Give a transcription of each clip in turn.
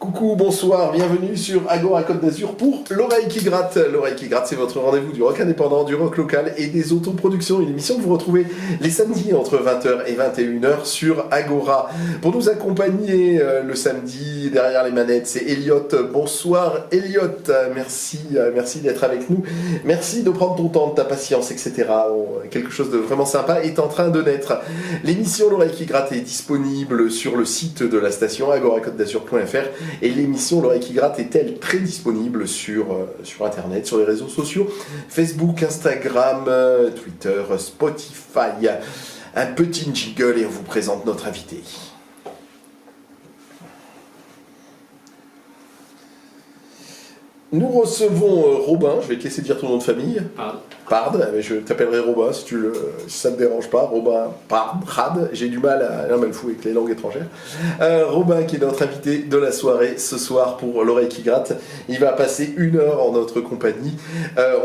Coucou, bonsoir, bienvenue sur Agora Côte d'Azur pour L'Oreille qui gratte. L'Oreille qui gratte, c'est votre rendez-vous du rock indépendant, du rock local et des autoproductions. Une émission que vous retrouvez les samedis entre 20h et 21h sur Agora. Pour nous accompagner le samedi derrière les manettes, c'est Elliot. Bonsoir Elliot, merci d'être avec nous. Merci de prendre ton temps, de ta patience, etc. Quelque chose de vraiment sympa est en train de naître. L'émission L'Oreille qui gratte est disponible sur le site de la station agoracôtedazur.fr. Et l'émission L'Oreille qui gratte est-elle très disponible sur Internet, sur les réseaux sociaux, Facebook, Instagram, Twitter, Spotify. Un petit jingle et on vous présente notre invité. Nous recevons Robin, je vais te laisser dire ton nom de famille. Pard, mais je t'appellerai Robin si ça ne te dérange pas. Robin Pard, j'ai du mal à me fou avec les langues étrangères. Robin qui est notre invité de la soirée ce soir pour L'Oreille qui gratte. Il va passer 1 heure en notre compagnie.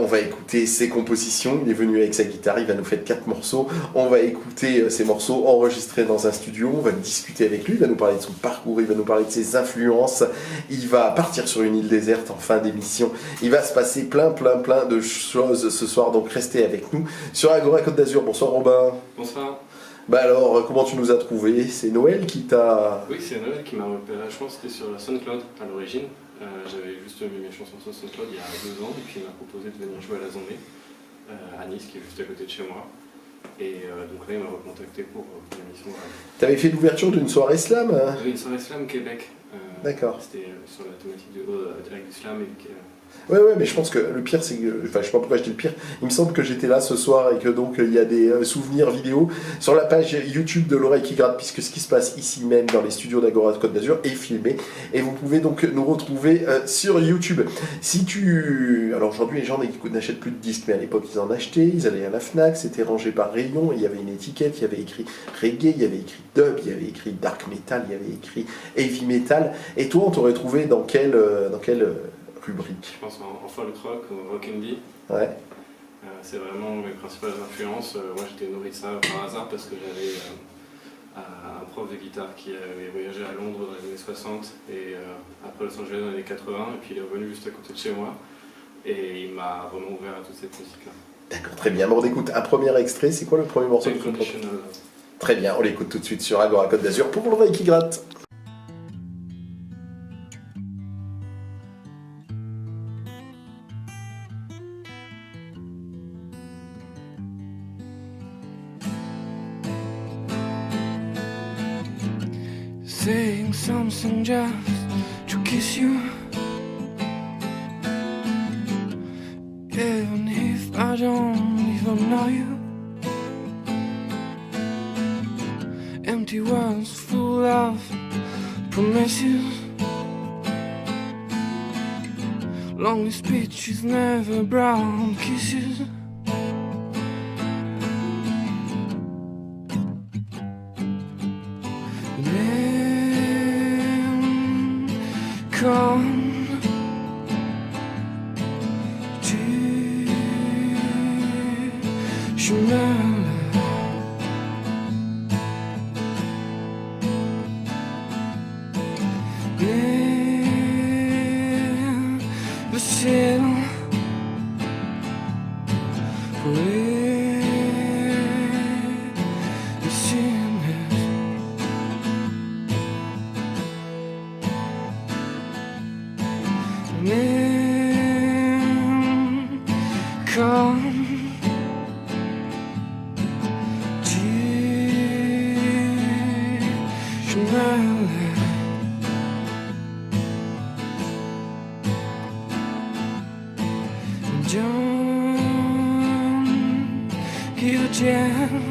On va écouter ses compositions. Il est venu avec sa guitare, il va nous faire 4 morceaux. On va écouter ces morceaux enregistrés dans un studio. On va discuter avec lui, il va nous parler de son parcours, il va nous parler de ses influences. Il va partir sur une île déserte en fin d'émission. Il va se passer plein de choses ce soir. Donc restez avec nous sur Agora Côte d'Azur. Bonsoir Robin. Bonsoir. Bah alors, comment tu nous as trouvé? C'est Noël qui t'a... Oui, c'est Noël qui m'a repéré. Je pense que c'était sur SoundCloud à l'origine. J'avais juste mis mes chansons sur SoundCloud il y a 2 ans et puis il m'a proposé de venir jouer à la Zambé à Nice, qui est juste à côté de chez moi. Et donc là, il m'a recontacté pour l'émission. T'avais fait l'ouverture d'une soirée slam Une soirée slam Québec. D'accord. C'était sur la thématique du slam et Ouais, mais je pense que le pire, c'est que... Enfin, je sais pas pourquoi je dis le pire. Il me semble que j'étais là ce soir et que donc il y a des souvenirs vidéo sur la page YouTube de L'Oreille qui gratte, puisque ce qui se passe ici même dans les studios d'Agora Côte d'Azur est filmé. Et vous pouvez donc nous retrouver sur YouTube. Si tu... Alors aujourd'hui, les gens n'achètent plus de disques, mais à l'époque, ils en achetaient. Ils allaient à la Fnac, c'était rangé par rayon. Et il y avait une étiquette, il y avait écrit reggae, il y avait écrit dub, il y avait écrit dark metal, il y avait écrit heavy metal. Et toi, on t'aurait trouvé dans quelle rubrique? je pense en folk rock ou rock indie. Ouais. C'est vraiment mes principales influences. Moi j'étais nourri de ça par hasard parce que j'avais un prof de guitare qui avait voyagé à Londres dans les années 60 et après Los Angeles dans les années 80 et puis il est revenu juste à côté de chez moi et il m'a vraiment ouvert à toute cette musique-là. D'accord, très bien. Bon, on écoute un premier extrait. C'est quoi le premier morceau que tu proposes? Très bien, on l'écoute tout de suite sur Agora Côte d'Azur pour L'Oreille qui gratte. Saying something just to kiss you, even if I don't even know you. Empty words full of promises, lonely speeches never brought kisses. Come to Chanel. Never sail John, give a jam.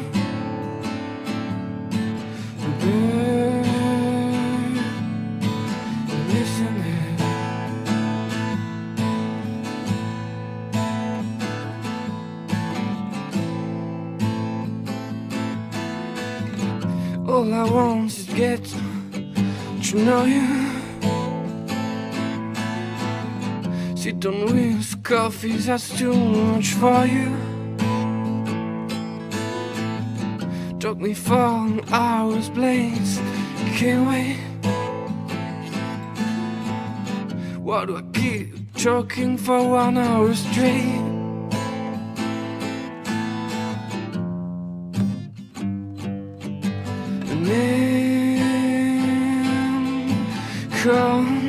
All I want is to get to know you. Sit on wheels, coffee, that's too much for you. Took me 4 hours, blades, can't wait. Why do I keep choking for 1 hour straight? And then come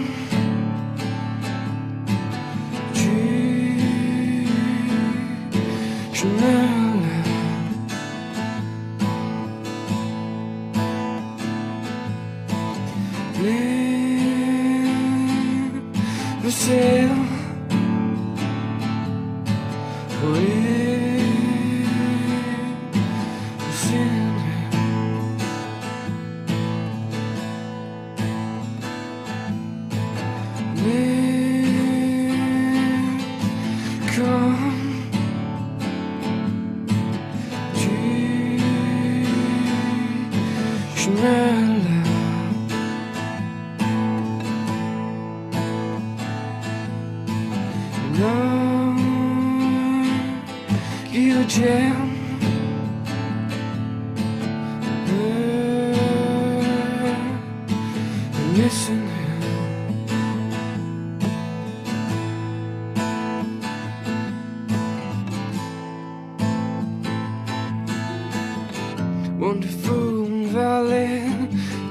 Wonderful valley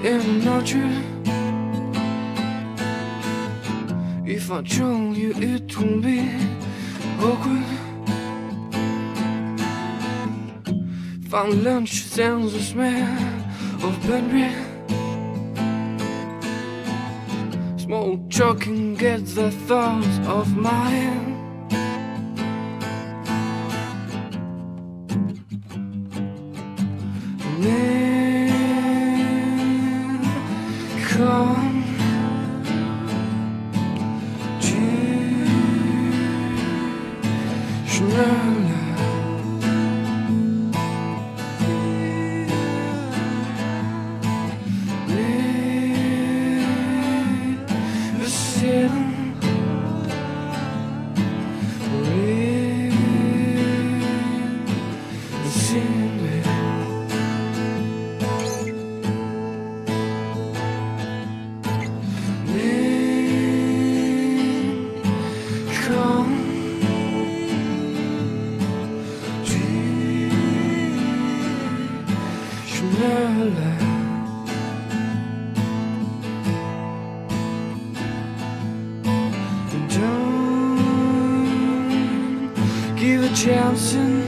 in an orchard. If I told you it won't be awkward. Found lunch sounds the smell of burnt bread. Smoke choking gets the thoughts of mine. Come to Schneider. Give a chance and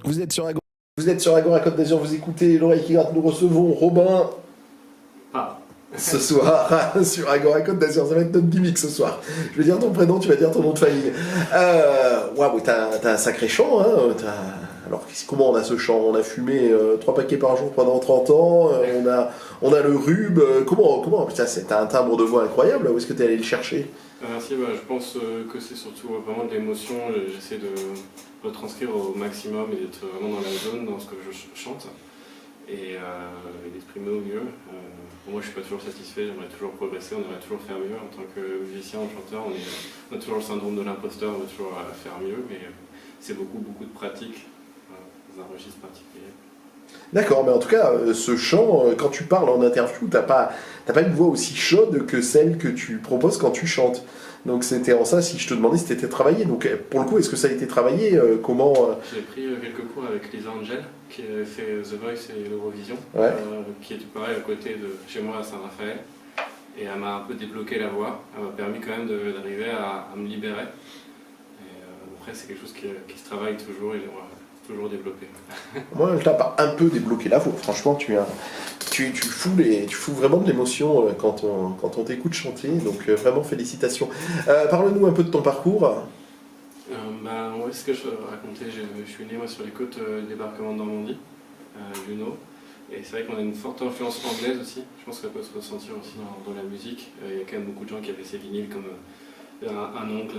Vous êtes sur Agora Côte d'Azur, vous écoutez l'oreille qui gratte, nous recevons Robin ce soir sur Agora Côte d'Azur, ça va être notre gimmick ce soir. Je vais dire ton prénom, tu vas dire ton nom de famille. Waouh, t'as un sacré chant, hein. Alors comment on a ce chant? On a fumé 3 paquets par jour pendant 30 ans, on a le rhume, comment putain, t'as un timbre de voix incroyable, où est-ce que t'es allé le chercher? Merci, je pense que c'est surtout vraiment de l'émotion, j'essaie de retranscrire au maximum et d'être vraiment dans la zone, dans ce que je chante, et d'exprimer au mieux. Moi je suis pas toujours satisfait, j'aimerais toujours progresser, on aimerait toujours faire mieux. En tant que musicien ou chanteur, on a toujours le syndrome de l'imposteur, on veut toujours faire mieux, mais c'est beaucoup de pratique dans un registre particulier. D'accord, mais en tout cas, ce chant, quand tu parles en interview, t'as pas une voix aussi chaude que celle que tu proposes quand tu chantes. Donc c'était en ça, si je te demandais si t'étais travaillé. Donc pour le coup, est-ce que ça a été travaillé? Comment J'ai pris quelques cours avec Lisa Angel, qui avait fait The Voice et l'Eurovision, ouais. Qui était pareil à côté de chez moi à Saint-Raphaël. Et elle m'a un peu débloqué la voix, elle m'a permis quand même d'arriver à me libérer. Et après, c'est quelque chose qui se travaille toujours et toujours développé. Moi, je t'ai pas un peu débloqué la voix. Franchement, tu fous vraiment de l'émotion quand on t'écoute chanter. Donc vraiment félicitations. Parle-nous un peu de ton parcours. Ouais, ce que je racontais, je suis né moi, sur les côtes du débarquement de Normandie, Luno. Et c'est vrai qu'on a une forte influence anglaise aussi. Je pense que ça peut se ressentir aussi dans la musique. Il y a quand même beaucoup de gens qui avaient ces vinyles comme un oncle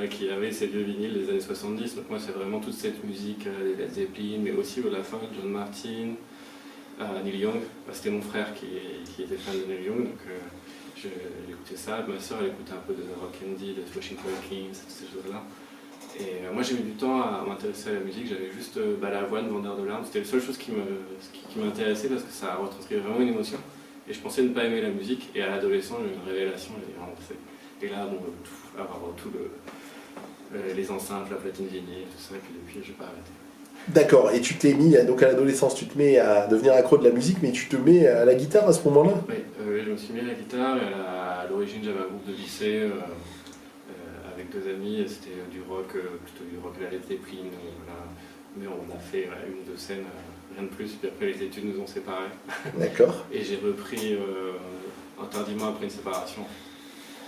qui avait ces vieux vinyles des années 70. Donc moi c'est vraiment toute cette musique, les Led Zeppelin, mais aussi Olafin, John Martin, Neil Young. C'était mon frère qui était fan de Neil Young, donc j'écoutais ça. Ma soeur elle écoutait un peu de Rock Candy, de Smashing Pumpkins, toutes ces choses-là. Et moi j'ai mis du temps à m'intéresser à la musique, j'avais juste la voix de Vendeur de larmes, c'était la seule chose qui m'intéressait parce que ça retranscrivait vraiment une émotion. Et je pensais ne pas aimer la musique, et à l'adolescent j'ai eu une révélation, j'ai dit vraiment et là bon, avoir les enceintes, la platine vinyle, tout ça, et puis depuis j'ai pas arrêté. D'accord, et tu t'es mis, donc à l'adolescence, tu te mets à devenir accro de la musique, mais tu te mets à la guitare à ce moment-là? Oui, je me suis mis à la guitare, et à l'origine j'avais un groupe de lycée avec 2 amis, et c'était du rock, plutôt du rock à la Led Zeppelin, voilà. Mais on a fait 1 ou 2 scènes, rien de plus, puis après les études nous ont séparés. D'accord. Et j'ai repris tardivement après une séparation.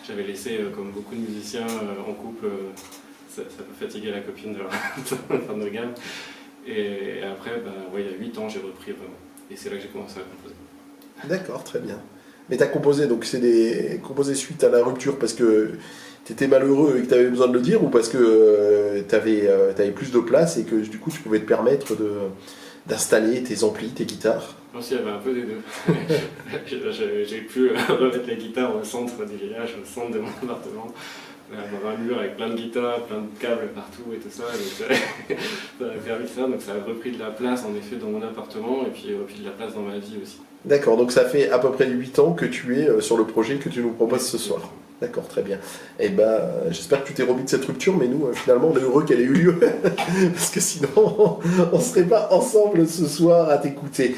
J'avais laissé, comme beaucoup de musiciens en couple, ça peut fatiguer la copine de fin de gamme. Et après, il y a 8 ans, j'ai repris vraiment. Et c'est là que j'ai commencé à composer. D'accord, très bien. Mais tu as composé, donc c'est composé suite à la rupture parce que tu étais malheureux et que tu avais besoin de le dire, ou parce que tu avais plus de place et que du coup tu pouvais te permettre d'installer tes amplis, tes guitares? Non, si, il y avait un peu des deux. J'ai pu remettre la guitare au centre du village, au centre de mon appartement. Avoir un mur avec plein de guitares, plein de câbles partout et tout ça. Donc, ça a permis de faire, donc ça a repris de la place en effet dans mon appartement et puis repris de la place dans ma vie aussi. D'accord, donc ça fait à peu près 8 ans que tu es sur le projet que tu nous proposes ce soir. D'accord, très bien. Et j'espère que tu t'es remis de cette rupture, mais nous, finalement, on est heureux qu'elle ait eu lieu. Parce que sinon, on ne serait pas ensemble ce soir à t'écouter.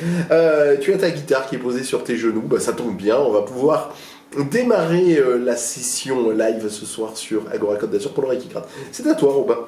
Tu as ta guitare qui est posée sur tes genoux, ça tombe bien, on va pouvoir démarrer la session live ce soir sur Agora Côte d'Azur pour l'oreille qui gratte. C'est à toi, Robin.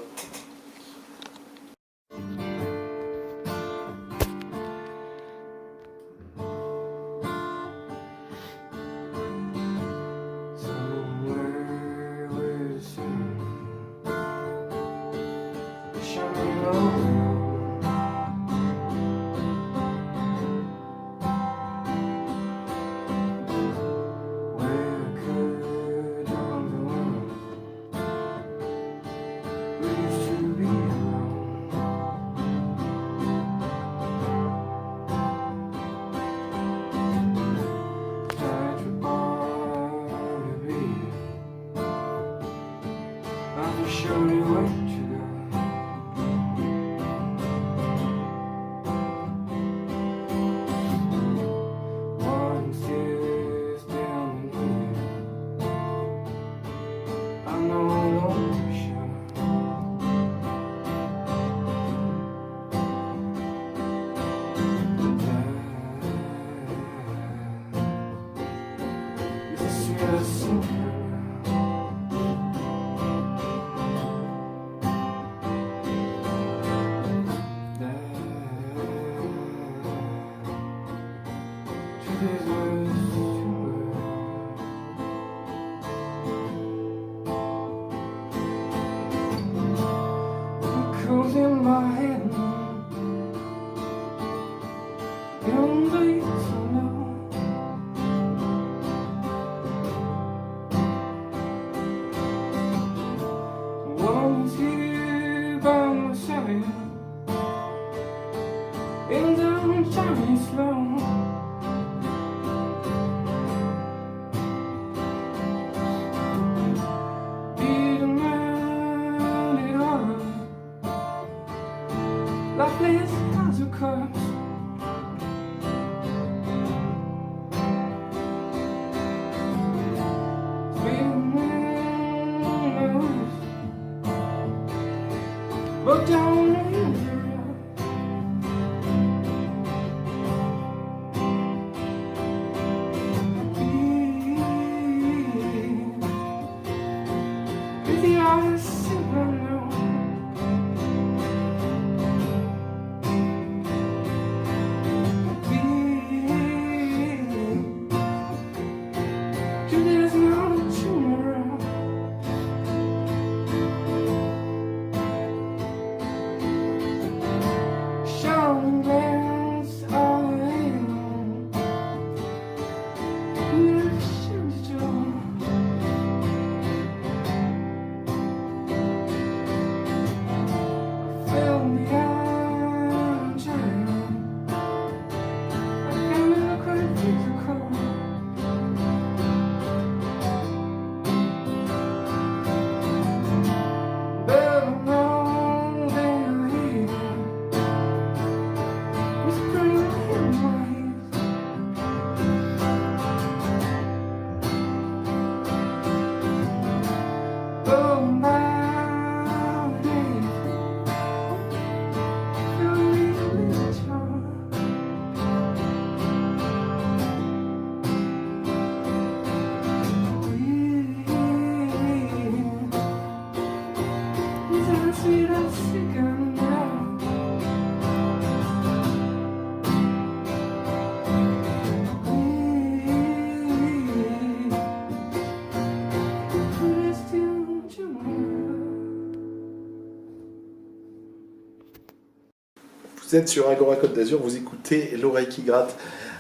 Vous êtes sur Agora Côte d'Azur, vous écoutez l'oreille qui gratte.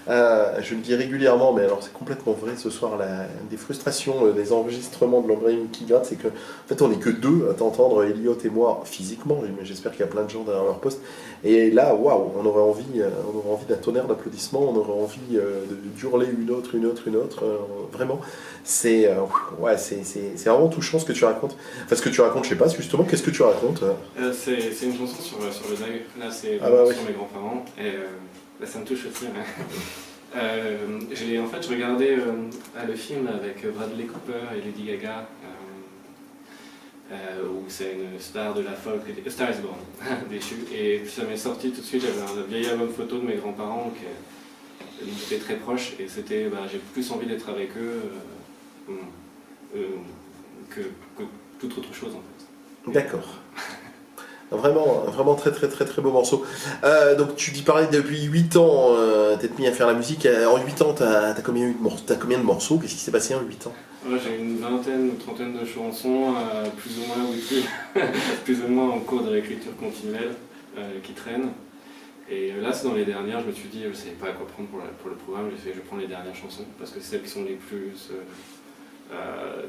Je le dis régulièrement, mais alors c'est complètement vrai ce soir, des frustrations des enregistrements de l'oreille qui gratte, c'est que en fait on n'est que deux à t'entendre, Elliot et moi, physiquement, mais j'espère qu'il y a plein de gens derrière leur poste. Et là, waouh, on aurait envie d'un tonnerre d'applaudissements, on aurait envie d'hurler une autre. Vraiment, c'est vraiment touchant ce que tu racontes. Enfin, ce que tu racontes, je sais pas, justement, qu'est-ce que tu racontes C'est une chanson sur le deuil. Là, c'est Ah bah oui. sur mes grands-parents. Et bah, ça me touche aussi. Hein. En fait, je regardais le film avec Bradley Cooper et Lady Gaga, où c'est une star de la folk, Star is Born, déchu. Et ça m'est sorti tout de suite, j'avais un vieil album photo de mes grands-parents qui étaient très proches, et c'était, bah, j'ai plus envie d'être avec eux que toute autre chose en fait. D'accord. Vraiment, vraiment très très très très beau morceau. Donc tu dis pareil depuis 8 ans, t'es mis à faire la musique. En 8 ans, t'as combien de morceaux? Qu'est-ce qui s'est passé en 8 ans? Ouais, j'ai une vingtaine ou trentaine de chansons, plus ou moins weekly, plus ou moins en cours de réécriture continuelle, qui traînent. Et là, c'est dans les dernières, je me suis dit, je ne savais pas à quoi prendre pour le programme, je prends les dernières chansons, parce que c'est celles qui sont les plus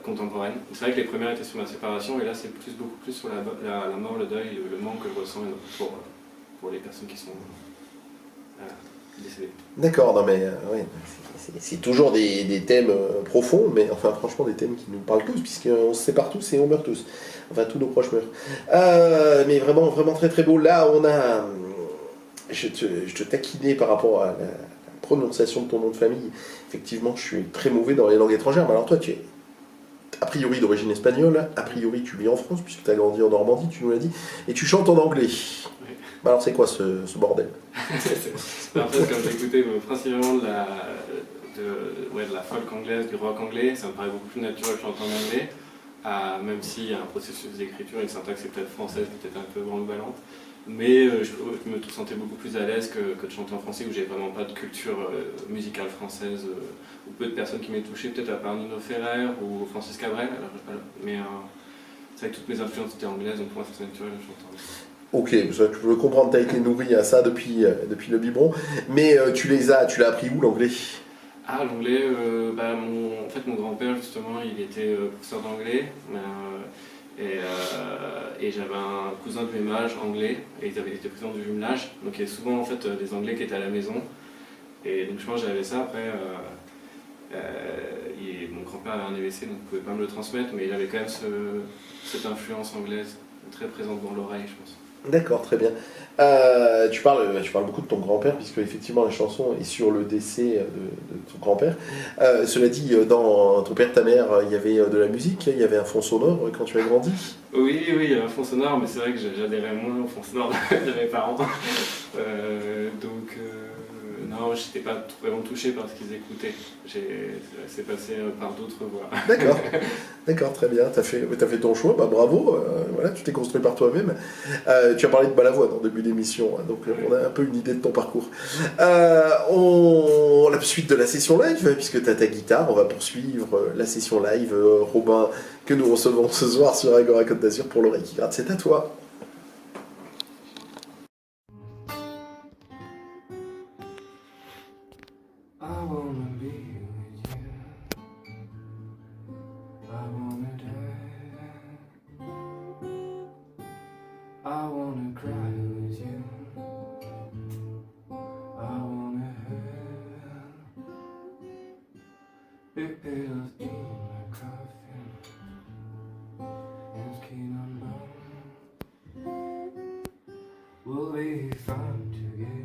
contemporaines. C'est vrai que les premières étaient sur ma séparation, et là, c'est beaucoup plus sur la mort, le deuil, le manque que je ressens pour les personnes qui sont décédées. D'accord, non mais ouais, c'est toujours des thèmes profonds, mais enfin franchement des thèmes qui nous parlent tous, puisqu'on se sépare tous et on meurt tous. Enfin tous nos proches meurent. Mais vraiment, vraiment très très beau. Là, on a... Je te taquinais par rapport à la prononciation de ton nom de famille. Effectivement, je suis très mauvais dans les langues étrangères, mais alors toi, tu es a priori d'origine espagnole, a priori tu vis en France, puisque tu as grandi en Normandie, tu nous l'as dit, et tu chantes en anglais. Oui. Bah alors c'est quoi ce bordel? En fait, comme j'écoutais principalement de la folk anglaise, du rock anglais, ça me paraît beaucoup plus naturel de chanter en anglais, même s'il y a un processus d'écriture, une syntaxe est peut-être française, peut-être un peu ambivalente. Mais je me sentais beaucoup plus à l'aise que de chanter en français, où j'ai vraiment pas de culture musicale française, ou peu de personnes qui m'aient touché, peut-être à part Nino Ferrer ou Francis Cabrel. Mais c'est vrai que toutes mes influences étaient anglaises, donc pour moi c'est naturel de chanter en anglais. Ok, je veux comprendre, tu as été nourri à ça depuis le biberon, mais tu l'as appris où l'anglais? Ah, l'anglais, en fait mon grand-père justement, il était professeur d'anglais. Et j'avais un cousin de même âge anglais, et il avait été président du jumelage, donc il y avait souvent en fait des anglais qui étaient à la maison, et donc je pense que j'avais ça. Après mon grand-père avait un AVC, donc il ne pouvait pas me le transmettre, mais il avait quand même cette influence anglaise très présente dans l'oreille, je pense. D'accord, très bien. Tu parles beaucoup de ton grand-père, puisque effectivement la chanson est sur le décès de ton grand-père. Cela dit, dans ton père, ta mère, il y avait de la musique, il y avait un fond sonore quand tu as grandi. Oui, il y avait un fond sonore, mais c'est vrai que j'adhérais moins au fond sonore de mes parents. Non, je n'étais pas vraiment touché par ce qu'ils écoutaient. C'est passé par d'autres voies. D'accord, très bien. T'as fait ton choix, bah bravo. Voilà, tu t'es construit par toi-même. Tu as parlé de Balavoine en début d'émission, hein, donc on a un peu une idée de ton parcours. La suite de la session live, puisque tu as ta guitare, on va poursuivre la session live. Robin, que nous recevons ce soir sur Agora Côte d'Azur pour l'oreille qui gratte, c'est à toi. I wanna be with you. I wanna die. I wanna cry with you. I wanna hurt. Big pills in my coffin. And skin on bone. We'll be fine together.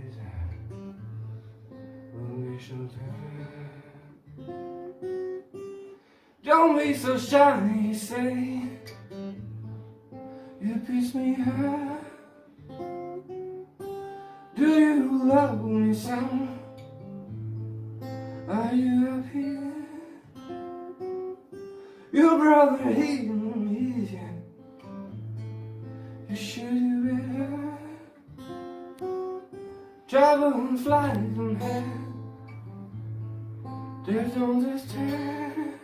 We shall turn. Don't be so shy, you say. You piss me off. Do you love me some? Are you happy? Your brother hate me, yeah. You should do better. Travel and fly from here. There's no this time.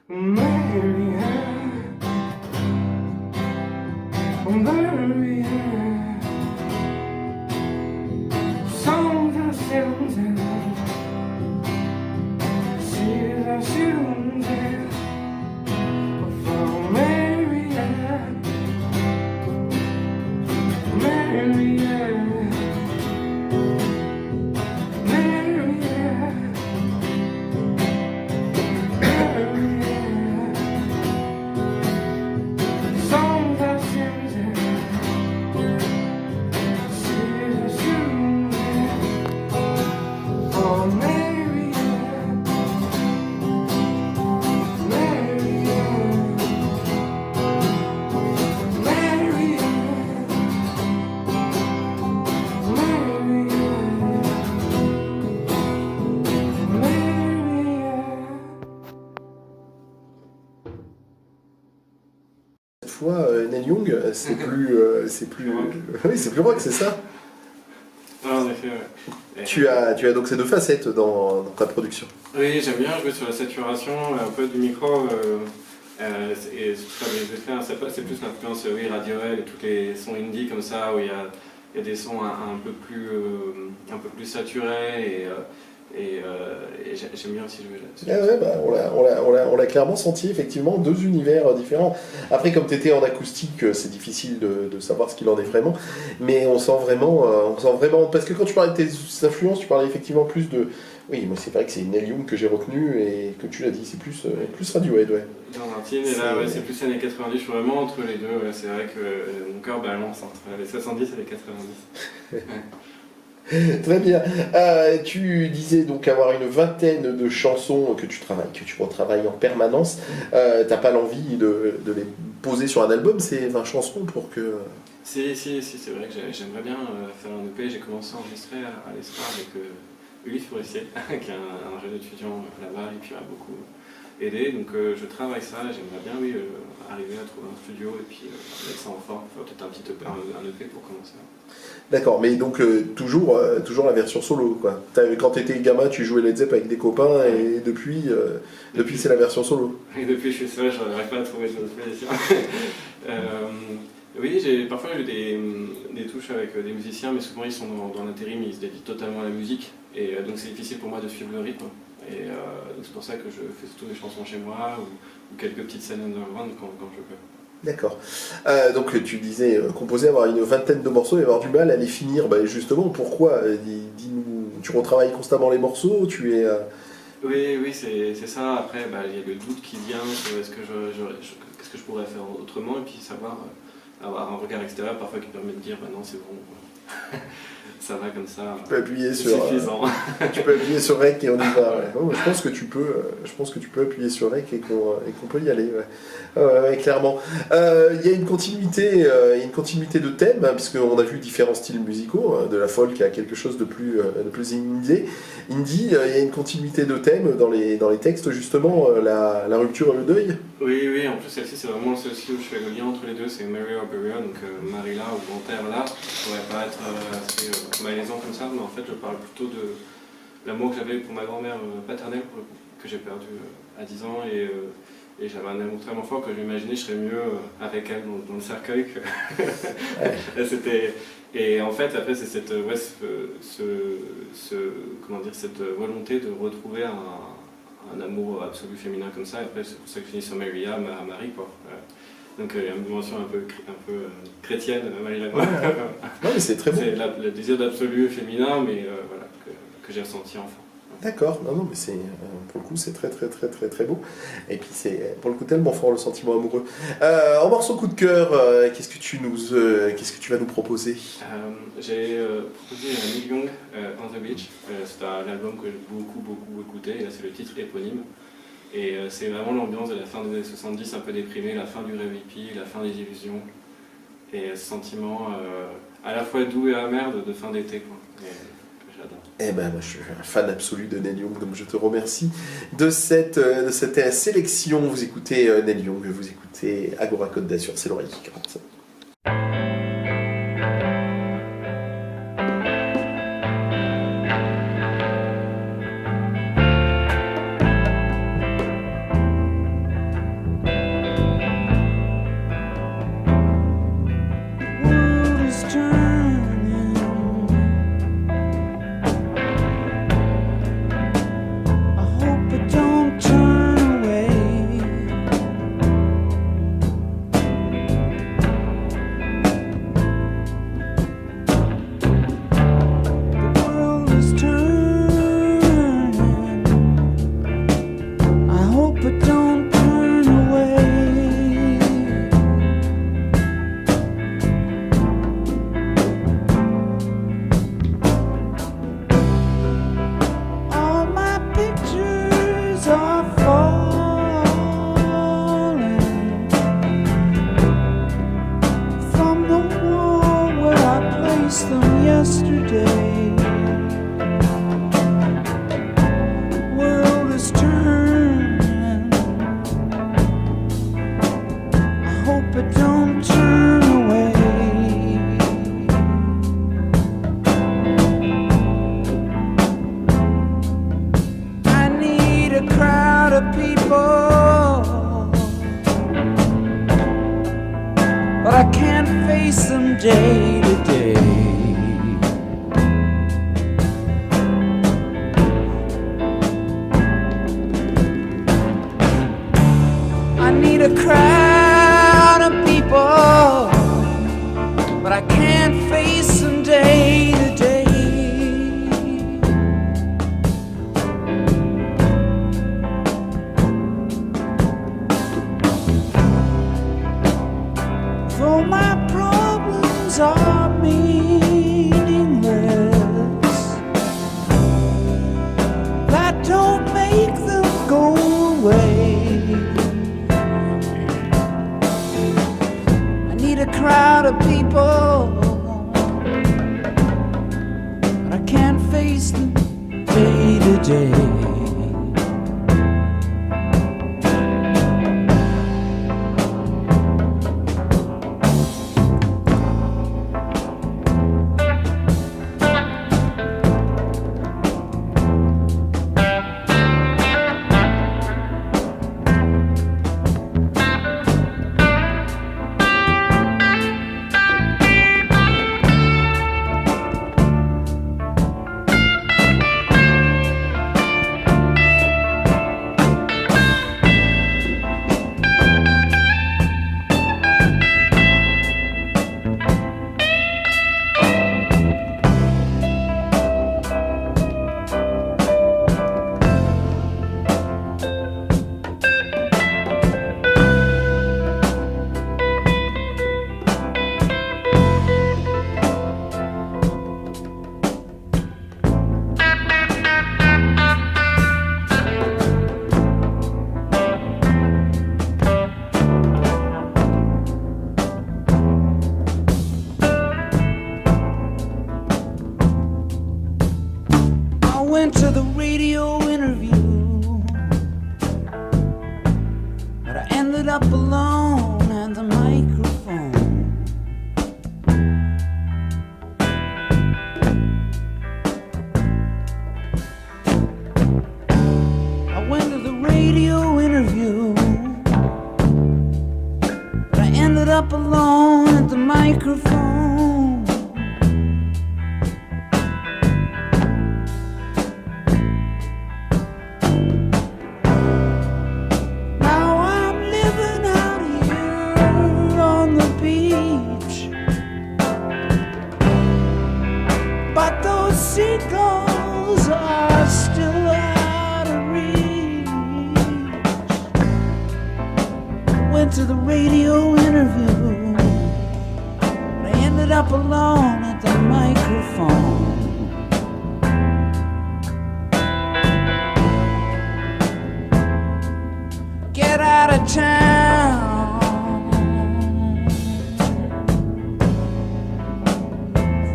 Marry her. Maria, songs are sounding, seas are shooting for Maria, Maria, Maria, Maria. Songs are changing, seas are shooting for Maria, Maria, Maria, Maria. Cette fois, Neil Young, c'est plus, oui, c'est plus rock, c'est ça. Ah, en effet, ouais. Et- Tu as donc ces deux facettes dans ta production. Oui, j'aime bien jouer sur la saturation un peu du micro et faire des effets. C'est plus l'influence oui, Radiohead et tous les sons indie comme ça où il y a des sons un peu plus saturés et j'aime bien aussi jouer là-dessus. Ah ouais, bah, on l'a clairement senti, effectivement, deux univers différents. Après, comme tu étais en acoustique, c'est difficile de savoir ce qu'il en est vraiment, mais on sent vraiment, parce que quand tu parlais de tes influences, tu parlais effectivement plus de... Oui, moi c'est vrai que c'est Neil Young que j'ai retenu, et que tu l'as dit, c'est plus Radiohead, ouais. Dans Martin, et là ouais, c'est plus années 90, je suis vraiment entre les deux, ouais, c'est vrai que mon cœur balance entre les 70 et les 90. Très bien. Tu disais donc avoir une vingtaine de chansons que tu retravailles en permanence. T'as pas l'envie de les poser sur un album, ces 20 chansons pour que... Si, c'est vrai que j'aimerais bien faire un EP. J'ai commencé à enregistrer à l'ESPA avec Ulysse Forestier, qui est un jeune étudiant là-bas et qui m'a beaucoup aidé. Donc je travaille ça, j'aimerais bien arriver à trouver un studio et puis mettre ça en forme, faire peut-être un EP pour commencer. D'accord, mais donc toujours la version solo, quoi. Quand t'étais gamin, tu jouais Led Zepp avec des copains, et depuis c'est la version solo. Et depuis je suis seul, je n'arrive pas à trouver d'autres musiciens. Oui, parfois j'ai des touches avec des musiciens, mais souvent ils sont dans l'intérim, ils se dédient totalement à la musique, et donc c'est difficile pour moi de suivre le rythme. Et donc c'est pour ça que je fais surtout des chansons chez moi ou quelques petites scènes underground quand je peux. D'accord. Donc tu disais composer, avoir une vingtaine de morceaux et avoir du mal à les finir. Bah, justement, pourquoi dis-nous, tu retravailles constamment les morceaux, tu es... Oui, c'est ça. Après, il y a le doute qui vient sur qu'est-ce que je pourrais faire autrement, et puis savoir avoir un regard extérieur parfois qui permet de dire non, c'est bon, ça va comme ça. Tu peux appuyer c'est sur... suffisant. Tu peux appuyer sur Rec et on y va. Ouais. Oh, je pense que tu peux appuyer sur Rec et qu'on peut y aller. Ouais. Ouais, clairement. Il y a une continuité de thèmes, hein, puisqu'on a vu différents styles musicaux, hein, de la folk à quelque chose de plus indie. Il y a une continuité de thèmes dans les textes, justement, la rupture et le deuil. Oui, en plus celle-ci c'est vraiment celle-ci où je fais le lien entre les deux, c'est Mary or Bury, donc Marie là ou Enterre là. Ça pourrait pas être assez malaisant comme ça, mais en fait je parle plutôt de l'amour que j'avais pour ma grand-mère paternelle, que j'ai perdue à 10 ans, et j'avais un amour tellement fort que j'imaginais que je serais mieux avec elle dans le cercueil. Et en fait après c'est cette volonté de retrouver un amour absolu féminin comme ça, et après c'est pour ça que je finis sur Maria, Marie quoi. Donc il y a une dimension un peu chrétienne, Marie. Ouais, mais c'est très bon. C'est le désir d'absolu féminin, mais voilà, que j'ai ressenti enfant. D'accord, non, mais c'est pour le coup c'est très très très très très beau. Et puis c'est pour le coup tellement fort le sentiment amoureux. En morceau coup de cœur, qu'est-ce que tu vas nous proposer? J'ai proposé Neil Young, On the Beach. C'est un album que j'ai beaucoup écouté, et là c'est le titre éponyme. Et c'est vraiment l'ambiance de la fin des années 70, un peu déprimée, la fin du rêve hippie, la fin des illusions. Et ce sentiment à la fois doux et amer de fin d'été, quoi. J'adore. Eh ben, moi, je suis un fan absolu de Neil Young, donc je te remercie de cette sélection. Vous écoutez Neil Young, vous écoutez Agora Côte d'Azur, c'est l'oreille qui gratte. faced them yesterday. World is turning. I hope it don't turn away. I need a crowd of people, but I can't face them day to day. I need a crowd of people, but I can't face them day to day. Though my problems are meaningless, that don't make them go away. I need a crowd of people, but I can't face them day to day. I went to the radio interview, but I ended up alone at the microphone. I went to the radio interview, but I ended up alone at the microphone. Now I'm living out here on the beach, but those seagulls are still out of reach. Went to the radio interview, but I ended up alone at the microphone. Get out of town.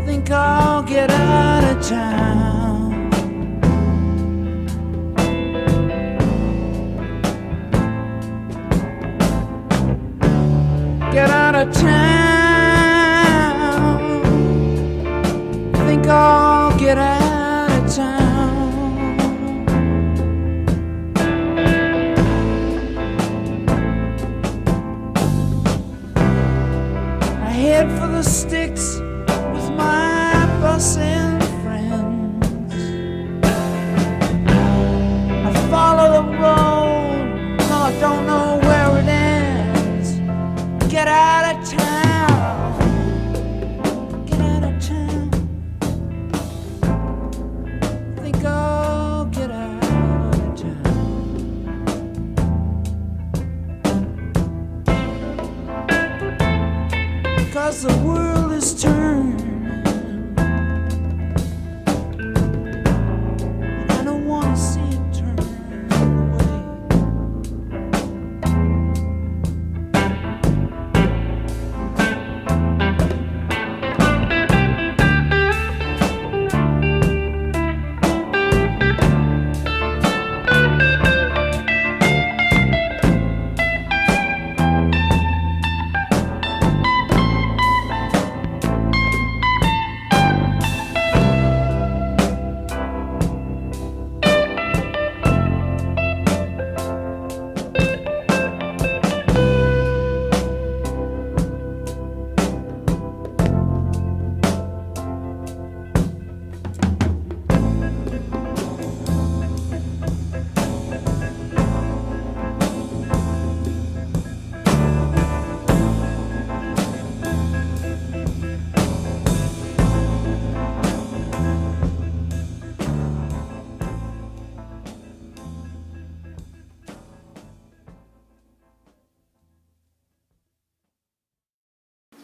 Think I'll get out of town. Get out of town. Think I'll get out of town. I head for the sticks with my bussin' friends. I follow the road, no, I don't know where it ends. Get out of town. Get out of town. Think I'll get out of town. 'Cause the world is turning, and I don't wanna see it turn away.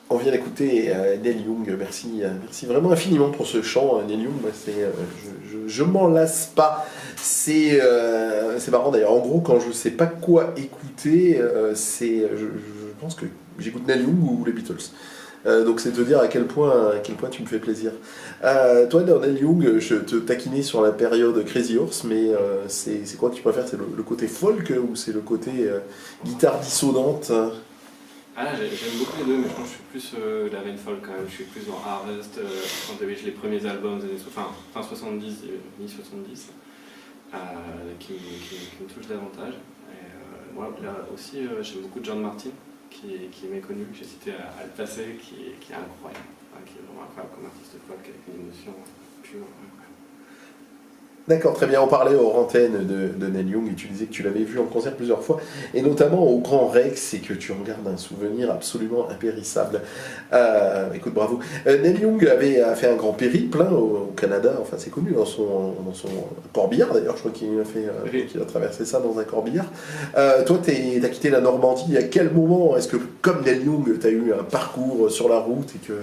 On vient d'écouter Neil Young, merci vraiment infiniment pour ce chant. Neil Young, moi, je m'en lasse pas. C'est marrant d'ailleurs. En gros, quand je sais pas quoi écouter, je pense que j'écoute Neil Young ou les Beatles. Donc c'est te dire à quel point tu me fais plaisir. Toi, dans Neil Young, je te taquinais sur la période Crazy Horse, mais c'est quoi que tu préfères? C'est le côté folk ou c'est le côté guitare dissonante? Ah, j'aime beaucoup les deux, mais je pense que je suis plus la veine folk quand même. Je suis plus dans Harvest, quand j'avais les premiers albums des années fin 70, mi-70, qui me touchent davantage. Et, moi, là aussi, j'aime beaucoup John Martin, qui est méconnu, j'ai cité à le passer, qui est incroyable, qui est vraiment incroyable comme artiste folk, avec une émotion pure. D'accord, très bien. On parlait hors antenne de Neil Young et tu disais que tu l'avais vu en concert plusieurs fois, et notamment au Grand Rex, et que tu en gardes un souvenir absolument impérissable. Écoute, bravo. Neil Young avait fait un grand périple au Canada, enfin c'est connu, dans son corbillard d'ailleurs, je crois qu'il a traversé ça dans un corbillard. Toi, t'as quitté la Normandie, à quel moment est-ce que, comme Neil Young, t'as eu un parcours sur la route et que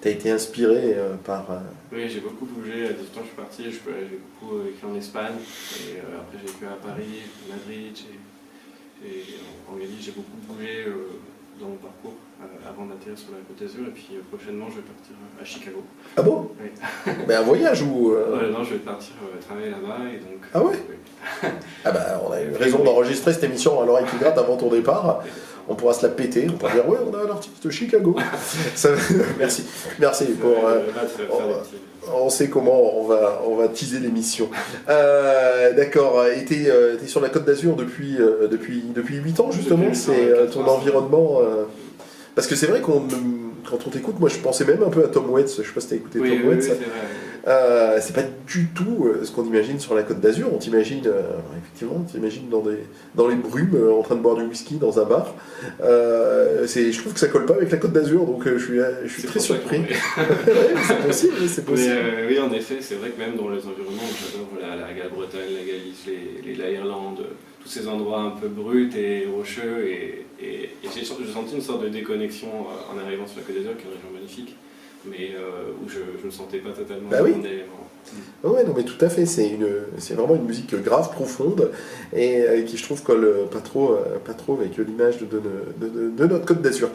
t'as été inspiré par... Oui, j'ai beaucoup bougé. À 18 ans, je suis parti. J'ai beaucoup vécu en Espagne. Et après, j'ai vécu à Paris, à Madrid. En Galice, j'ai beaucoup bougé dans mon parcours avant d'atterrir sur la Côte d'Azur. Et puis prochainement, je vais partir à Chicago. Ah bon? Oui. Mais un voyage ou... Non, je vais partir travailler là-bas. Et donc, ah ouais? Oui. Ah bah, on a eu raison d'enregistrer cette émission à l'oreille qui gratte avant ton départ. On pourra se la péter, on pourra dire ouais, on a un artiste de Chicago. Merci pour. On sait comment on va teaser l'émission. D'accord. Et t'es sur la Côte d'Azur depuis 8 ans justement. C'est ton environnement. Parce que c'est vrai quand on t'écoute, moi je pensais même un peu à Tom Waits. Je sais pas si t'as écouté Tom Waits. Oui, c'est vrai. C'est pas du tout ce qu'on imagine sur la Côte d'Azur. On t'imagine, effectivement, dans les brumes, en train de boire du whisky dans un bar. Je trouve que ça colle pas avec la Côte d'Azur, donc je suis très surpris. Ouais, c'est possible, c'est possible. Mais, oui, en effet, c'est vrai que même dans les environnements, j'adore la Galles-Bretagne, la Galice, l'Irlande, tous ces endroits un peu bruts et rocheux. Et j'ai senti une sorte de déconnexion en arrivant sur la Côte d'Azur, qui est une région magnifique, mais où je ne me sentais pas totalement dans mon élément. Ouais, non mais tout à fait, c'est vraiment une musique grave, profonde, et qui je trouve colle pas trop avec l'image de notre Côte d'Azur.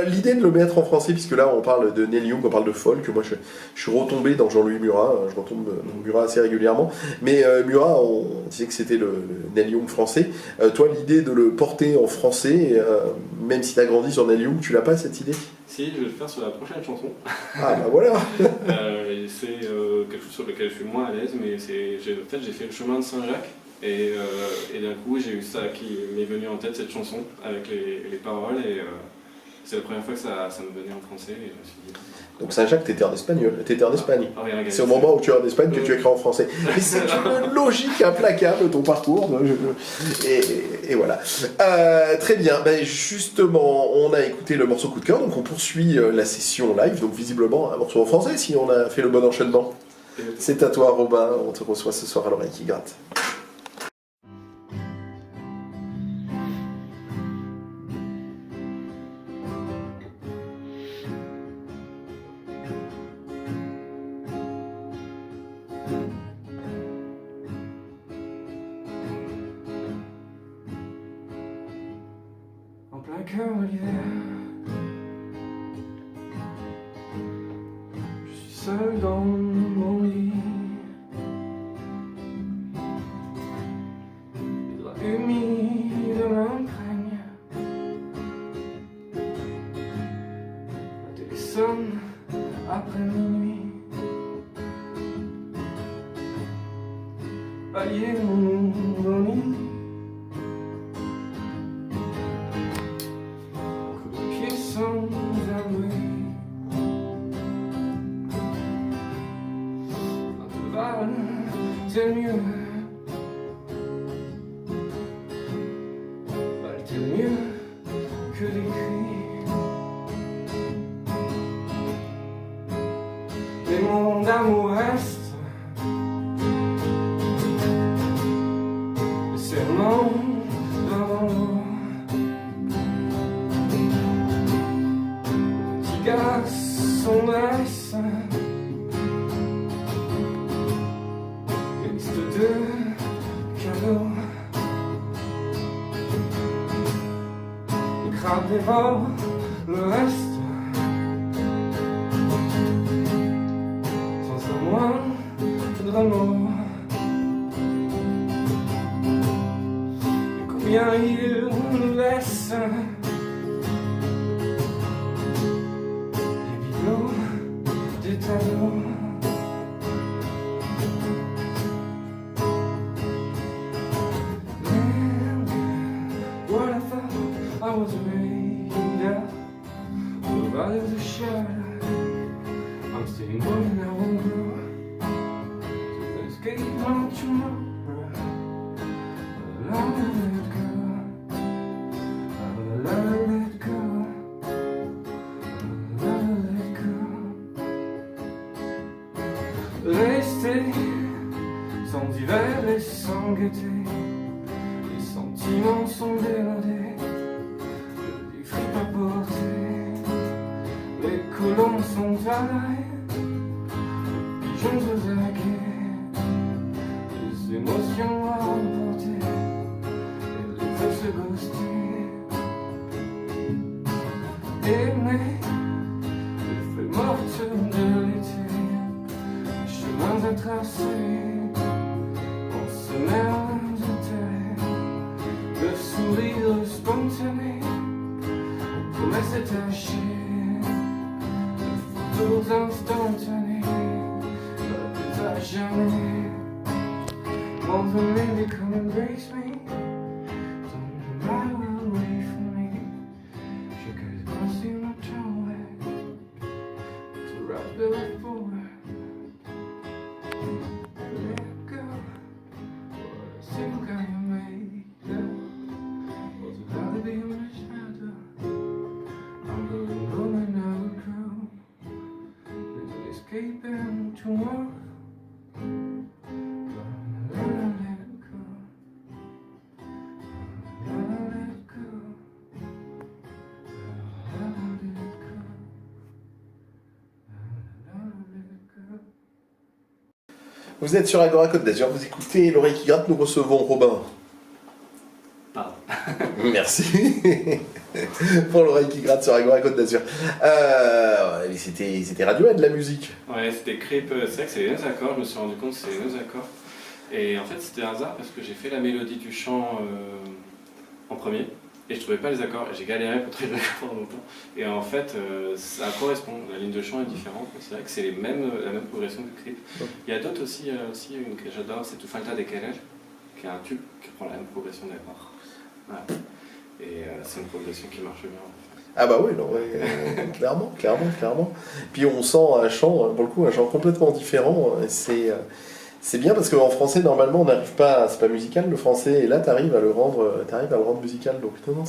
L'idée de le mettre en français, puisque là on parle de Neil Young, on parle de folk, moi je suis retombé dans Jean-Louis Murat, je retombe dans Murat assez régulièrement, mais Murat, on disait que c'était le Neil Young français. Toi, l'idée de le porter en français, même si tu as grandi sur Neil Young, tu l'as pas cette idée? Si, je vais le faire sur la prochaine chanson. Ah bah voilà. C'est quelque chose sur lequel je suis moins à l'aise, mais j'ai fait le chemin de Saint-Jacques, et d'un coup j'ai eu ça qui m'est venu en tête, cette chanson, avec les paroles, et c'est la première fois que ça me venait en français, et je me suis dit... Donc Saint-Jacques, t'étais en Espagne. Ah, oui, C'est au moment où tu es en Espagne que tu écris en français. Mais c'est une logique implacable, ton parcours. Et voilà. Très bien. Ben justement, on a écouté le morceau coup de cœur, donc on poursuit la session live. Donc visiblement, un morceau en français, si on a fait le bon enchaînement. C'est à toi, Robin. On te reçoit ce soir à l'oreille qui gratte. En plein cœur de l'hiver, je suis seul dans mon lit, les draps humides m'imprègnent, la télé sonne après minuit, palier mon lit. C'est mieux, c'est mieux que des cris. Mais mon amour reste le serment dans l'eau. gars sont nice. Une liste de cadeaux. Le crabe dévore le reste. Sans un moindre amour. Et combien il nous laisse. Des tableaux. And what I thought I was made of out of the shadow. I'm staying on and I won't grow. So escape my tomorrow. I'll let it go. I'll let it go. Rester sans hiver et sans gaieté, les sentiments sont dénudés, des fripes à porter, les colons sont à l'ail, les pigeons aux aguets, les émotions à emporter, et les feux se ghoster. Aimer les feuilles mortes de l'été, chemins à tracer, en semaine de terre, le sourire spontané, promesses détachées, les photos instantanées, à jamais. Won't the lady come embrace me? Don't lie away from me. She could not see my tongue to wrap the forward. Vous êtes sur Agora Côte d'Azur, vous écoutez L'Oreille qui gratte, nous recevons Robin. Pardon. Merci pour L'Oreille qui gratte sur Agora Côte d'Azur. Ouais, c'était Radiohead la musique. Ouais, c'était Creep, c'est vrai que c'est les mêmes accords, je me suis rendu compte que c'est les mêmes accords. Et en fait c'était un hasard parce que j'ai fait la mélodie du chant en premier. Et je trouvais pas les accords, j'ai galéré pour trouver les accords pendant longtemps. Et en fait, ça correspond, la ligne de chant est différente, mais c'est vrai que c'est la même progression que Creep. Il y a d'autres aussi, une que j'adore, c'est Tu Falta de Querer, qui est un tube qui prend la même progression d'accords. Voilà. Et c'est une progression qui marche bien. En fait. Ah bah oui, non, ouais, clairement. Puis on sent un chant, pour le coup, un chant complètement différent. C'est bien parce qu'en français, normalement, on n'arrive pas, c'est pas musical le français, et là, t'arrives à le rendre musical. Donc non,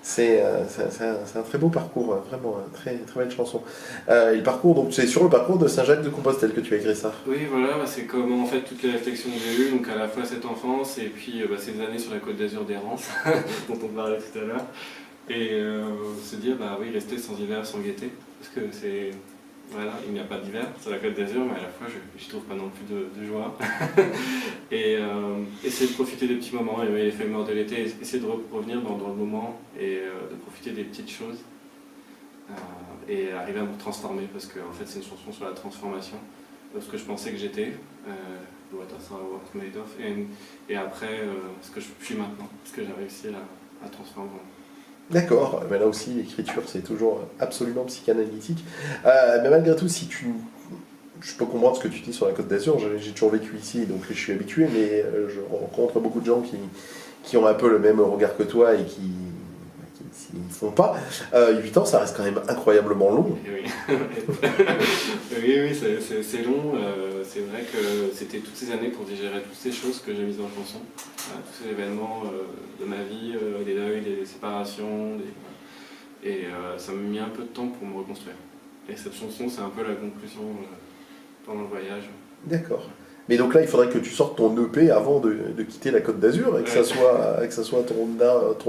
c'est un très beau parcours, vraiment, très belle chanson. Et le parcours, donc c'est sur le parcours de Saint-Jacques-de-Compostelle que tu as écrit ça. Oui, voilà, c'est comme en fait toutes les réflexions que j'ai eues, donc à la fois cette enfance et puis ces années sur la Côte d'Azur d'errance, dont on parlait tout à l'heure, et se dire, bah oui, rester sans hiver, sans gaieté, parce que c'est... Voilà, il n'y a pas d'hiver sur la Côte d'Azur, mais à la fois je ne trouve pas non plus de joie. Et essayer de profiter des petits moments, aimer les feuilles mortes de l'été, essayer de revenir dans le moment et de profiter des petites choses. Et arriver à me transformer, parce que en fait, c'est une chanson sur la transformation de ce que je pensais que j'étais, What I Thought I Was Made Of, et après ce que je suis maintenant, ce que j'ai réussi à transformer. D'accord, mais là aussi l'écriture c'est toujours absolument psychanalytique. Mais malgré tout, je peux comprendre ce que tu dis sur la Côte d'Azur, j'ai toujours vécu ici, donc je suis habitué, mais je rencontre beaucoup de gens qui ont un peu le même regard que toi et qui ne font pas. 8 ans, ça reste quand même incroyablement long. Oui, oui, c'est long. C'est vrai que c'était toutes ces années pour digérer toutes ces choses que j'ai mises dans la chanson. Tous ces événements de ma vie, des deuils, des séparations. Et ça m'a mis un peu de temps pour me reconstruire. Et cette chanson, c'est un peu la conclusion pendant le voyage. D'accord. Mais donc là, il faudrait que tu sortes ton EP avant de quitter la Côte d'Azur et que ça soit ton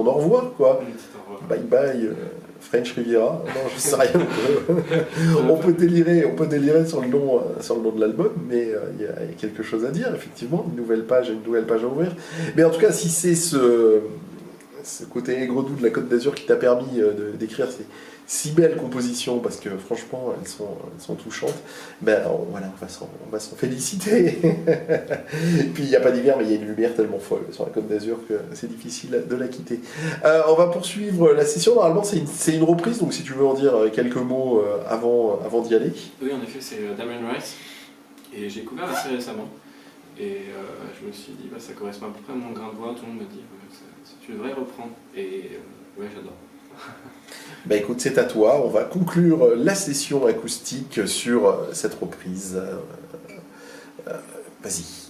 au revoir, quoi. Bye bye. French Riviera. Non, je sais rien. On peut délirer sur le nom de l'album, mais il y a quelque chose à dire, effectivement. Une nouvelle page à ouvrir. Mais en tout cas, si c'est ce côté aigre-doux de la Côte d'Azur qui t'a permis d'écrire ces si belles compositions, parce que franchement, elles sont touchantes, ben voilà, on va s'en féliciter. Puis il n'y a pas d'hiver, mais il y a une lumière tellement folle sur la Côte d'Azur que c'est difficile de la quitter. On va poursuivre la session. Normalement, c'est une reprise, donc si tu veux en dire quelques mots avant d'y aller. Oui, en effet, c'est Damien Rice, et j'ai découvert assez récemment. Et je me suis dit, ça correspond à peu près à mon grain de voix. Tout le monde me dit, tu devrais reprendre. Et ouais, j'adore. Bah écoute, c'est à toi. On va conclure la session acoustique sur cette reprise. Vas-y.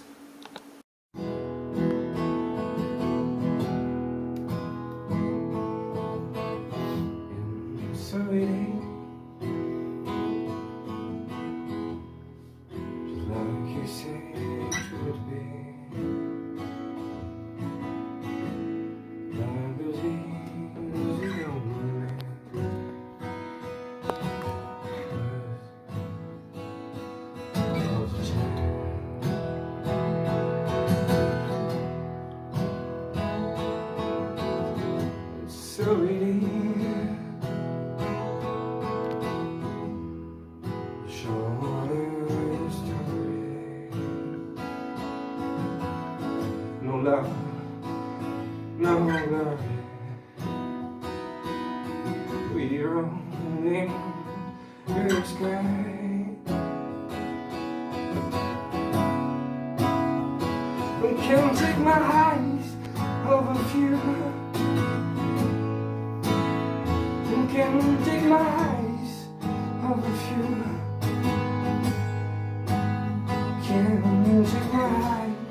Can't take my eyes off of you. Can't take my eyes off of you. Can't take my eyes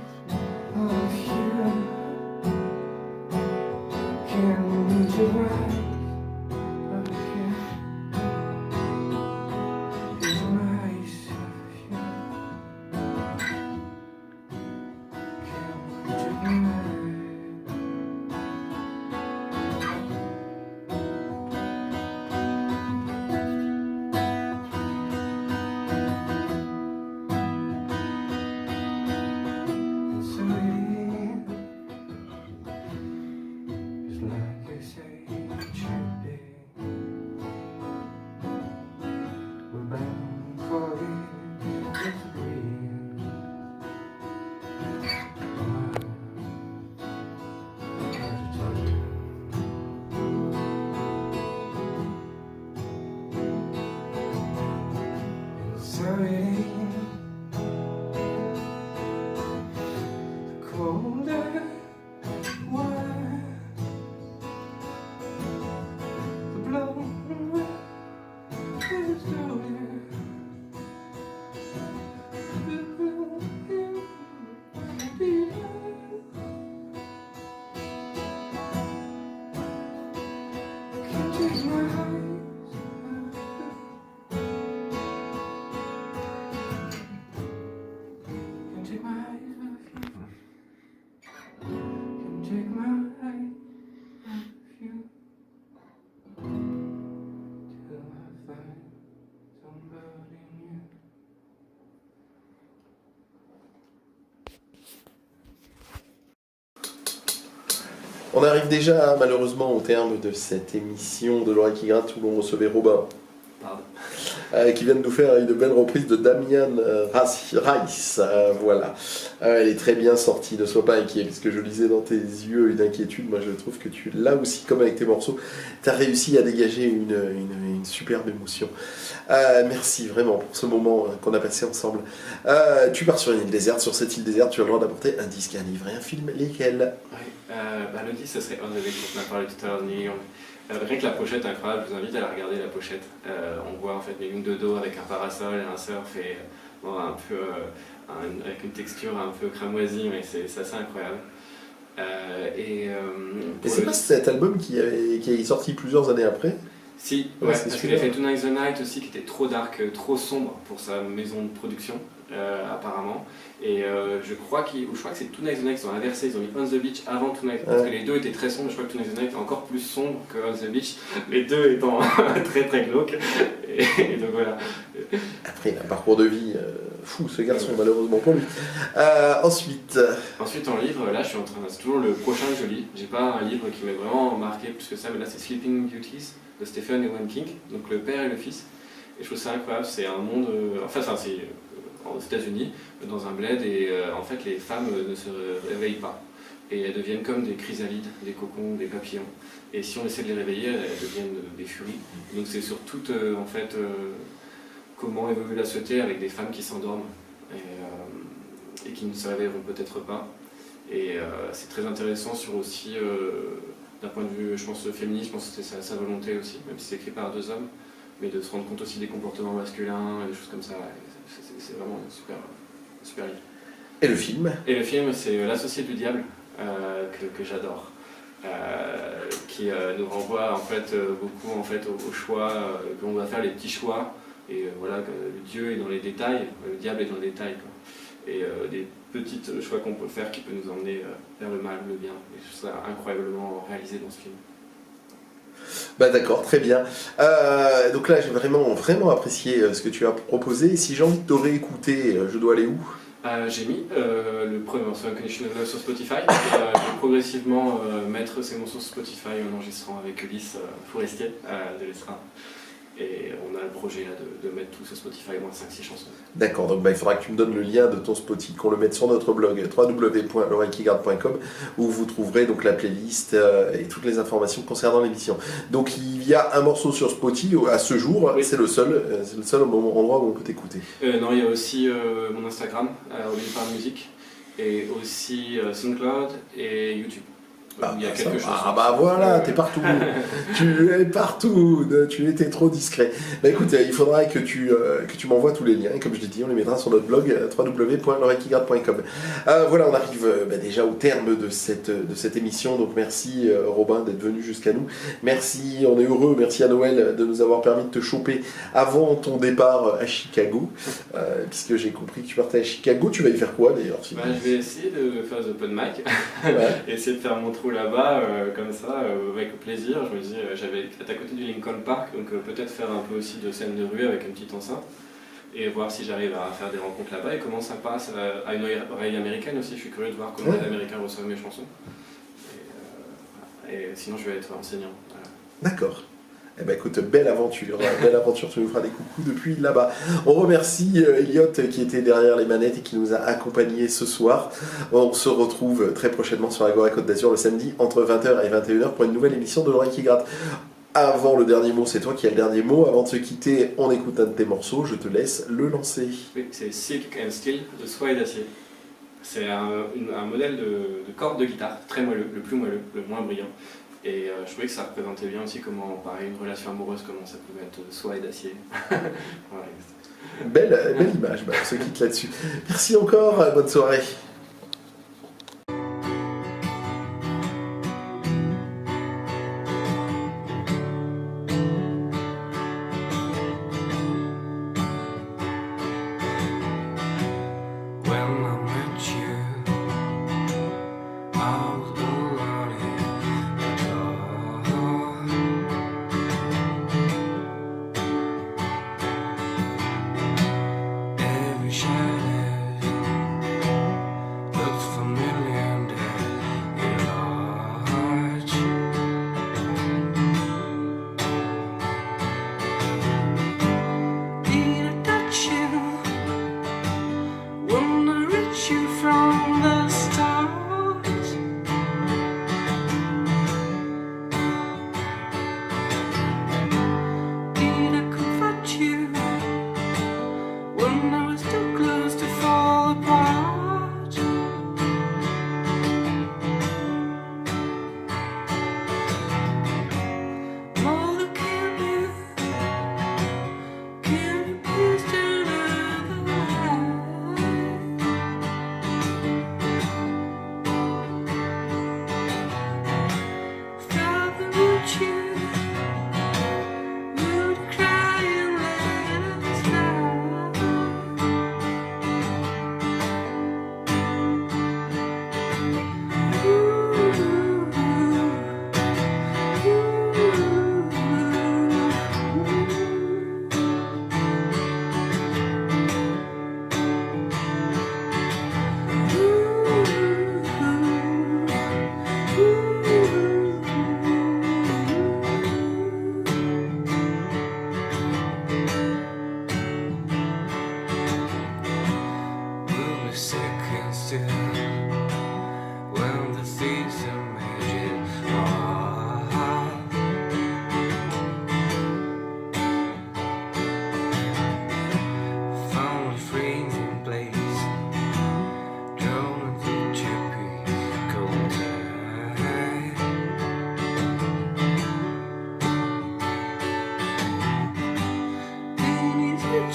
off you. Can't take my eyes off you. Take my eyes off you. On arrive déjà malheureusement au terme de cette émission de l'oreille qui gratte où l'on recevait Robin. Pardon. Qui vient de nous faire une belle reprise de Damien Rice. Voilà. Elle est très bien sortie, ne sois pas inquiet, puisque je lisais dans tes yeux une inquiétude. Moi, je trouve que tu, là aussi, comme avec tes morceaux, tu as réussi à dégager une superbe émotion. Merci vraiment pour ce moment qu'on a passé ensemble. Tu pars sur une île déserte. Sur cette île déserte, tu as le droit d'apporter un disque, un livre et un film. Lesquels? Oui, le disque, ce serait On the Lake, dont on a parlé tout à l'heure de Neil Young. Rien que la pochette est incroyable, je vous invite à la regarder, la pochette. On voit en fait les lignes de dos avec un parasol et un surf et un peu, avec une texture un peu cramoisie, mais c'est assez incroyable. Et c'est pas cet album qui est sorti plusieurs années après? Si, ouais, parce qu'il a fait Tonight's the Night aussi, qui était trop dark, trop sombre pour sa maison de production. apparemment. Et je crois que c'est Tonight the Night, ils ont inversé, ils ont mis On the Beach avant Tonight, parce que les deux étaient très sombres. Je crois que Tonight the Night est encore plus sombre que On the Beach, les deux étant très très glauques. Et donc voilà. Après, il a un parcours de vie fou, ce garçon, malheureusement pour lui. Ensuite, en livre, là, c'est toujours le prochain que je lis. J'ai pas un livre qui m'a vraiment marqué plus que ça, mais là, c'est Sleeping Beauties de Stephen Ewan King, donc le père et le fils. Et je trouve ça incroyable. C'est un monde, c'est aux États-Unis, dans un bled, et en fait, les femmes ne se réveillent pas. Et elles deviennent comme des chrysalides, des cocons, des papillons. Et si on essaie de les réveiller, elles deviennent des furies. Donc c'est sur toute, comment évolue la société avec des femmes qui s'endorment et qui ne se réveilleront peut-être pas. Et c'est très intéressant sur aussi, d'un point de vue, je pense, féministe, je pense que c'était sa volonté aussi, même si c'est écrit par deux hommes, mais de se rendre compte aussi des comportements masculins, des choses comme ça. C'est vraiment super, super livre. et le film? Et le film, c'est L'Associé du Diable, que j'adore. Qui nous renvoie en fait beaucoup en fait au choix qu'on doit faire, les petits choix, et voilà, que Dieu est dans les détails, le diable est dans les détails, quoi. Et des petits choix qu'on peut faire qui peut nous emmener vers le mal, le bien. Et je trouve ça incroyablement réalisé dans ce film. Bah d'accord, très bien. Donc là, j'ai vraiment apprécié ce que tu as proposé. Si j'ai envie de te réécouter, je dois aller où? J'ai mis le premier morceau Unconditional Love sur Spotify. Et, je vais progressivement mettre ces morceaux sur Spotify en enregistrant avec Ulysse Forestier de l'Estrin. Et on a le projet là, de mettre tout sur Spotify, au moins 5-6 chansons. D'accord, donc il faudra que tu me donnes le lien de ton Spotify, qu'on le mette sur notre blog www.loreillequigarde.com, où vous trouverez donc la playlist et toutes les informations concernant l'émission. Donc il y a un morceau sur Spotify à ce jour, oui. C'est le seul endroit où on peut t'écouter. Non, il y a aussi mon Instagram, Olivier Par Musique, et aussi SoundCloud et YouTube. Il y a quelque chose. Ah bah voilà, t'es partout. Tu es partout. Tu étais trop discret. Bah écoute, il faudra que tu m'envoies tous les liens. Et comme je l'ai dit, on les mettra sur notre blog www.loreillequigarde.com. Voilà, on arrive déjà au terme de cette émission. Donc merci Robin d'être venu jusqu'à nous. Merci, on est heureux. Merci à Noël de nous avoir permis de te choper avant ton départ à Chicago. Puisque j'ai compris que tu partais à Chicago. Tu vas y faire quoi d'ailleurs? Je vais essayer de faire the open mic. Ouais. Essayer de faire mon trou là-bas, comme ça, avec plaisir. Je me dis, j'avais à côté du Lincoln Park, donc peut-être faire un peu aussi de scène de rue avec une petite enceinte et voir si j'arrive à faire des rencontres là-bas et comment ça passe à une oreille américaine aussi. Je suis curieux de voir comment les Américains reçoivent mes chansons. Et sinon, je vais être enseignant. Voilà. D'accord. Eh ben écoute, belle aventure, tu nous feras des coucous depuis là-bas. On remercie Elliot qui était derrière les manettes et qui nous a accompagnés ce soir. On se retrouve très prochainement sur Agora Côte d'Azur le samedi entre 20h et 21h pour une nouvelle émission de L'Oreille qui gratte. Avant le dernier mot, c'est toi qui as le dernier mot. Avant de se quitter, on écoute un de tes morceaux, je te laisse le lancer. Oui, c'est Silk and Steel de Soie et d'Acier. C'est un modèle de corde de guitare, très moelleux, le plus moelleux, le moins brillant. Et je trouvais que ça représentait bien aussi comment, pareil, une relation amoureuse, comment ça pouvait être soie et d'acier. Voilà. Belle image, on se quitte là-dessus. Merci encore, bonne soirée.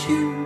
you.